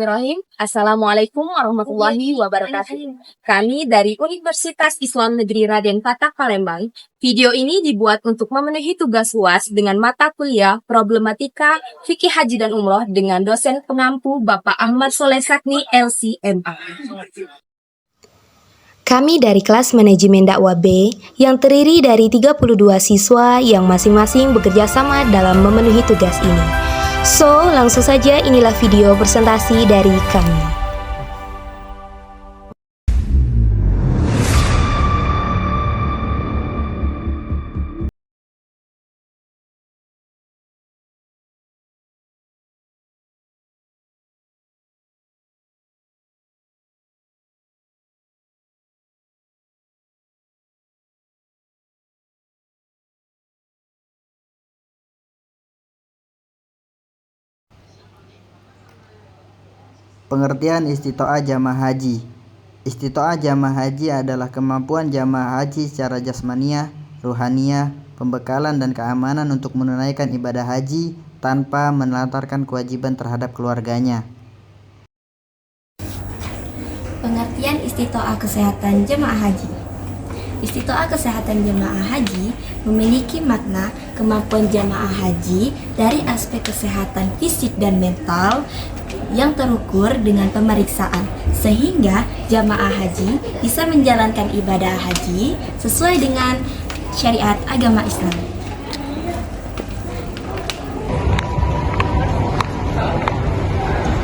Bismillahirrahmanirrahim. Assalamualaikum warahmatullahi wabarakatuh. Kami dari Universitas Islam Negeri Raden Patah Palembang. Video ini dibuat untuk memenuhi tugas UAS dengan mata kuliah Problematika Fikih Haji dan Umroh dengan dosen pengampu Bapak Ahmad Soleh Sakni LCMA. Kami dari kelas manajemen dakwah B yang terdiri dari 32 siswa yang masing-masing bekerja sama dalam memenuhi tugas ini. So, langsung saja inilah video presentasi dari kami. Pengertian istitoah jamaah haji. Istitoah jamaah haji adalah kemampuan jamaah haji secara jasmaniah, ruhaniyah, pembekalan dan keamanan untuk menunaikan ibadah haji tanpa menelantarkan kewajiban terhadap keluarganya. Pengertian istitoah kesehatan jemaah haji. Istitoah kesehatan jemaah haji memiliki makna kemampuan jemaah haji dari aspek kesehatan fisik dan mental yang terukur dengan pemeriksaan, sehingga jamaah haji bisa menjalankan ibadah haji sesuai dengan syariat agama Islam.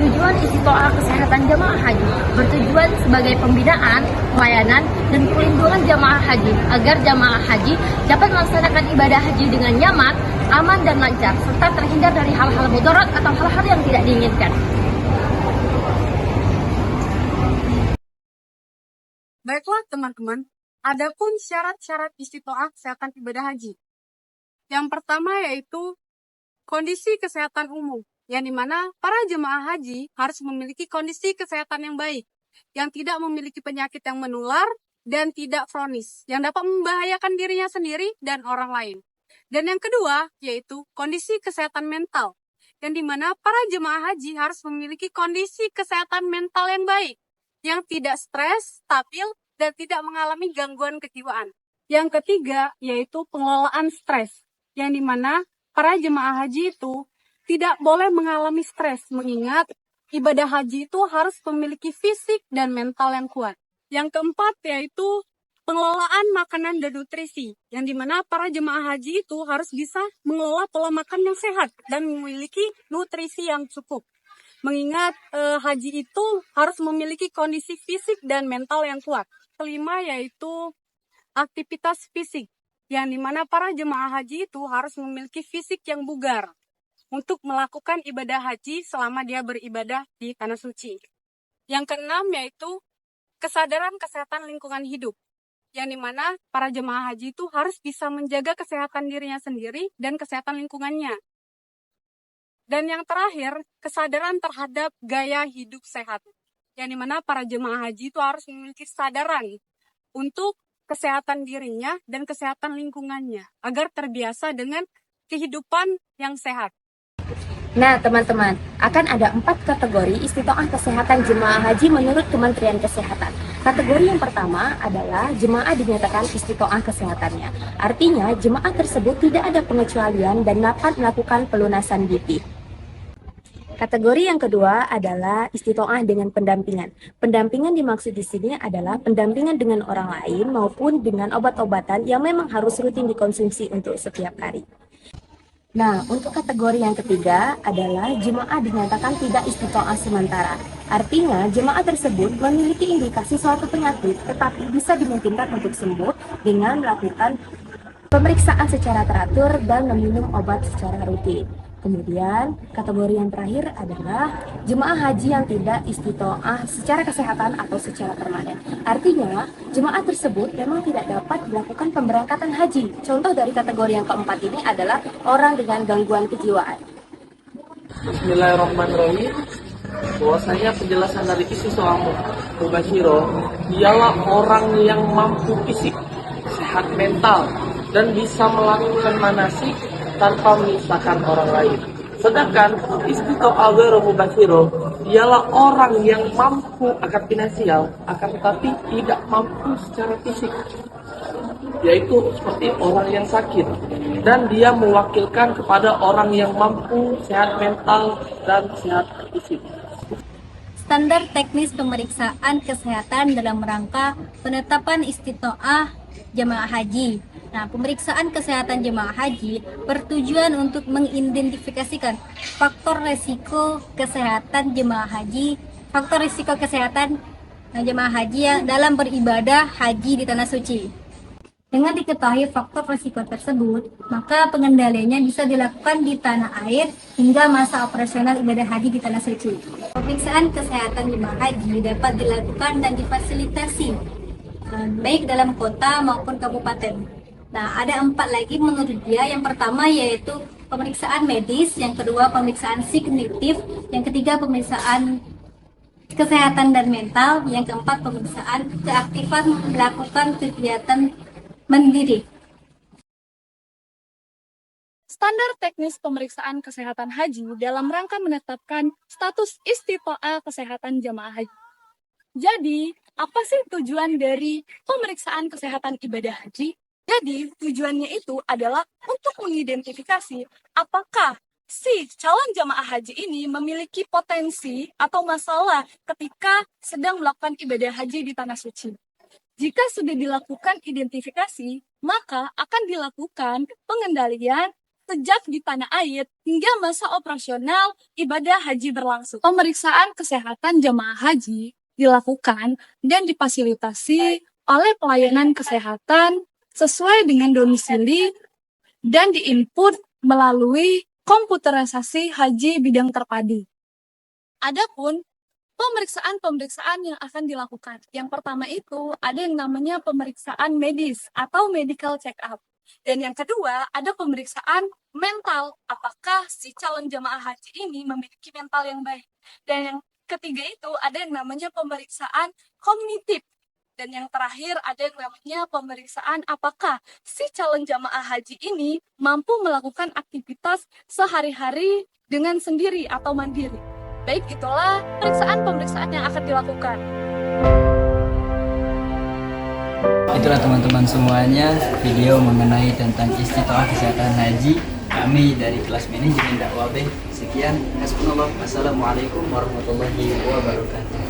Tujuan istitoah kesehatan jamaah haji bertujuan sebagai pembinaan, pelayanan, dan perlindungan jamaah haji agar jamaah haji dapat melaksanakan ibadah haji dengan nyaman, aman, dan lancar, serta terhindar dari hal-hal mudarat atau hal-hal yang tidak diinginkan. Baiklah teman-teman, adapun syarat-syarat istitoah kesehatan ibadah haji. Yang pertama yaitu kondisi kesehatan umum, yang dimana para jemaah haji harus memiliki kondisi kesehatan yang baik, yang tidak memiliki penyakit yang menular dan tidak kronis, yang dapat membahayakan dirinya sendiri dan orang lain. Dan yang kedua yaitu kondisi kesehatan mental, yang dimana para jemaah haji harus memiliki kondisi kesehatan mental yang baik, yang tidak stres, stabil, dan tidak mengalami gangguan kejiwaan. Yang ketiga yaitu pengelolaan stres, yang dimana para jemaah haji itu tidak boleh mengalami stres, mengingat ibadah haji itu harus memiliki fisik dan mental yang kuat. Yang keempat yaitu pengelolaan makanan dan nutrisi, yang dimana para jemaah haji itu harus bisa mengelola pola makan yang sehat dan memiliki nutrisi yang cukup. Mengingat haji itu harus memiliki kondisi fisik dan mental yang kuat. Kelima yaitu aktivitas fisik, yang dimana para jemaah haji itu harus memiliki fisik yang bugar untuk melakukan ibadah haji selama dia beribadah di tanah suci. Yang keenam yaitu kesadaran kesehatan lingkungan hidup, yang dimana para jemaah haji itu harus bisa menjaga kesehatan dirinya sendiri dan kesehatan lingkungannya. Dan yang terakhir, kesadaran terhadap gaya hidup sehat, yang dimana para jemaah haji itu harus memiliki kesadaran untuk kesehatan dirinya dan kesehatan lingkungannya, agar terbiasa dengan kehidupan yang sehat. Nah teman-teman, akan ada 4 kategori istitoah kesehatan jemaah haji menurut Kementerian Kesehatan. Kategori yang pertama adalah jemaah dinyatakan istitoah kesehatannya. Artinya, jemaah tersebut tidak ada pengecualian dan dapat melakukan pelunasan BP. Kategori yang kedua adalah istitoah dengan pendampingan. Pendampingan dimaksud di sini adalah pendampingan dengan orang lain maupun dengan obat-obatan yang memang harus rutin dikonsumsi untuk setiap hari. Nah, untuk kategori yang ketiga adalah jemaah dinyatakan tidak istitoah sementara. Artinya, jemaah tersebut memiliki indikasi suatu penyakit tetapi bisa dimungkinkan untuk sembuh dengan melakukan pemeriksaan secara teratur dan meminum obat secara rutin. Kemudian, kategori yang terakhir adalah jemaah haji yang tidak istitoah secara kesehatan atau secara permanen. Artinya, jemaah tersebut memang tidak dapat dilakukan pemberangkatan haji. Contoh dari kategori yang keempat ini adalah orang dengan gangguan kejiwaan. Bismillahirrahmanirrahim. Bahwasanya penjelasan dari isi soal mubashiro, dialah orang yang mampu fisik, sehat mental, dan bisa melakukan manasik tanpa menyusahkan orang lain. Sedangkan istitoah ghairu mubashiro dialah orang yang mampu akan finansial, akan tetapi tidak mampu secara fisik, yaitu seperti orang yang sakit, dan dia mewakilkan kepada orang yang mampu sehat mental dan sehat fisik. Standar teknis pemeriksaan kesehatan dalam rangka penetapan istitoah jemaah haji. Nah, pemeriksaan kesehatan jemaah haji bertujuan untuk mengidentifikasikan faktor resiko kesehatan jemaah haji, faktor risiko kesehatan jemaah haji yang dalam beribadah haji di tanah suci. Dengan diketahui faktor risiko tersebut, maka pengendaliannya bisa dilakukan di tanah air hingga masa operasional ibadah haji di tanah suci. Pemeriksaan kesehatan jemaah haji dapat dilakukan dan difasilitasi baik dalam kota maupun kabupaten. Nah, ada 4 lagi menurut dia. Yang pertama yaitu pemeriksaan medis, yang kedua pemeriksaan kognitif, yang ketiga pemeriksaan kesehatan dan mental, yang keempat pemeriksaan keaktifan melakukan kegiatan mandiri. Standar teknis pemeriksaan kesehatan haji dalam rangka menetapkan status istitoah kesehatan jamaah haji. Jadi, apa sih tujuan dari pemeriksaan kesehatan ibadah haji? Jadi, tujuannya itu adalah untuk mengidentifikasi apakah si calon jamaah haji ini memiliki potensi atau masalah ketika sedang melakukan ibadah haji di tanah suci. Jika sudah dilakukan identifikasi, maka akan dilakukan pengendalian sejak di tanah air hingga masa operasional ibadah haji berlangsung. Pemeriksaan kesehatan jamaah haji dilakukan dan difasilitasi oleh pelayanan kesehatan sesuai dengan domisili dan diinput melalui komputerisasi haji bidang terpadu. Adapun pemeriksaan-pemeriksaan yang akan dilakukan. Yang pertama itu ada yang namanya pemeriksaan medis atau medical check-up. Dan yang kedua ada pemeriksaan mental. Apakah si calon jamaah haji ini memiliki mental yang baik. Dan yang ketiga itu ada yang namanya pemeriksaan kognitif. Dan yang terakhir ada yang namanya pemeriksaan apakah si calon jamaah haji ini mampu melakukan aktivitas sehari-hari dengan sendiri atau mandiri. Baik, itulah pemeriksaan yang akan dilakukan. Itulah teman-teman semuanya video mengenai tentang istitoah kesehatan haji kami dari kelas manajemen dakwah B. Sekian, hasbunallah. Wassalamualaikum warahmatullahi wabarakatuh.